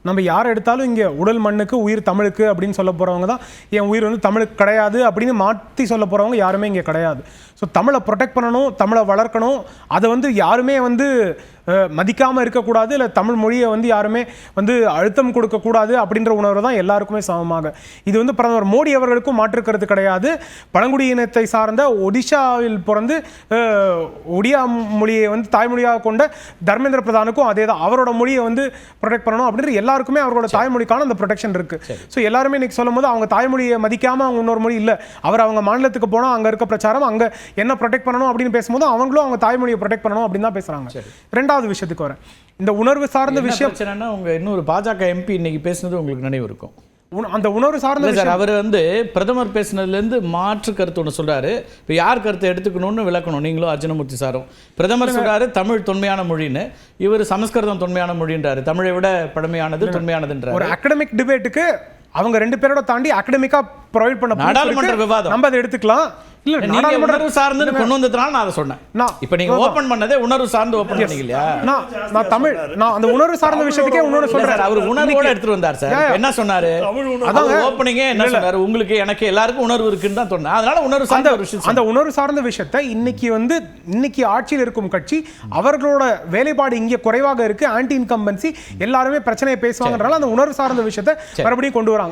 நம்ம யாரை எடுத்தாலும் இங்கே உடல் மண்ணுக்கு உயிர் தமிழுக்கு அப்படின்னு சொல்ல போகிறவங்க தான் என் உயிர் வந்து தமிழுக்கு கிடையாது அப்படின்னு மாற்றி சொல்ல போகிறவங்க யாருமே இங்கே கிடையாது. ஸோ தமிழை ப்ரொடெக்ட் பண்ணணும், தமிழை வளர்க்கணும். அதை வந்து யாருமே வந்து மதிக்காமல் இருக்கக்கூடாது, இல்லை தமிழ் மொழியை வந்து யாருமே வந்து அழுத்தம் கொடுக்கக்கூடாது அப்படின்ற உணர்வு தான் எல்லாருக்குமே சமமாக. இது வந்து பிரதமர் மோடி அவர்களுக்கும் மாற்றுக்கிறது கிடையாது. பழங்குடியினத்தை சார்ந்த ஒடிஷாவில் பிறந்து ஒடியா மொழியை வந்து தாய்மொழியாக கொண்ட தர்மேந்திர பிரதானுக்கும் அதே தான். அவரோட மொழியை வந்து ப்ரொடெக்ட் பண்ணணும் அப்படின்ற எல்லாருக்குமே அவரோட தாய்மொழிக்கான அந்த ப்ரொடெக்ஷன் இருக்குது. ஸோ எல்லாருமே இன்னைக்கு சொல்லும் போது அவங்க தாய்மொழியை மதிக்காமல் அவங்க இன்னொரு மொழி இல்லை, அவர் அவங்க மாநிலத்துக்கு போனால் அங்கே இருக்க பிரச்சாரம், அங்கே என்ன ப்ரொடெக்ட் பண்ணணும் அப்படின்னு பேசும்போது அவங்களும் அவங்க தாய்மொழியை ப்ரொடெக்ட் பண்ணணும் அப்படின்னு தான் பேசுகிறாங்க. ரெண்டாவது விஷயத்துக்கு வரேன். இந்த உணர்வு சார்ந்த விஷயம் உங்க இன்னொரு பாஜக எம்பி இன்னைக்கு பேசுனது உங்களுக்கு நினைவு இருக்கும். அந்த உணர்வு சார்ந்த சார், அவர் வந்து பிரதமர் பேசினதுலேருந்து மாற்று கருத்து ஒன்று சொல்றாரு. இப்போ யார் கருத்தை எடுத்துக்கணும்னு விளக்கணும், நீங்களும் அர்ஜுனமூர்த்தி சாரும். பிரதமர் சொல்றாரு தமிழ் தொன்மையான மொழின்னு, இவர் சமஸ்கிருதம் தொன்மையான மொழின்றாரு. தமிழை விட பழமையானது தொன்மையானதுன்றாரு. ஒரு அகடமிக் டிபேட்டுக்கு அவங்க ரெண்டு பேரோட தாண்டி அகடமிக்கா ப்ரொவைட் பண்ண நாடாளுமன்ற விவாதம் நம்ம அதை எடுத்துக்கலாம். இல்ல நாடாளுமன்ற உணர்வு சார்ந்து கொண்டு வந்ததுனால நான் அதை சொன்னேன். இப்போ நீங்க ஓபன் பண்ணதே உணர்வு சார்ந்து ஓபன் பண்ணீங்க இல்லையா? நான் தமிழ் அந்த உணர்வு சார்ந்த விஷயத்துக்கே இன்னொரு சொல்றேன். அவர் உணர்வோட எடுத்துட்டு வந்தார் சார். என்ன சொன்னாரு? அதான் ஓபனிங்கே என்ன சொன்னாரு? உங்களுக்கு எனக்கு எல்லாருக்கும் உணர்வு இருக்குன்னு தான் சொன்னேன். அதனால உணர்வு சார்ந்த விஷயம், அந்த உணர்வு சார்ந்த விஷயத்தை இன்னைக்கு ஆட்சியில் இருக்கும் கட்சி அவர்களோட வேலைப்பாடு இங்கே குறைவாக இருக்கு, ஆன்டி இன்கம்பன்சி, எல்லாருமே பிரச்சனையை பேசுவாங்கன்றதால அந்த உணர்வு சார்ந்த விஷயத்தை மறுபடியும் கொண்டு வராங்க.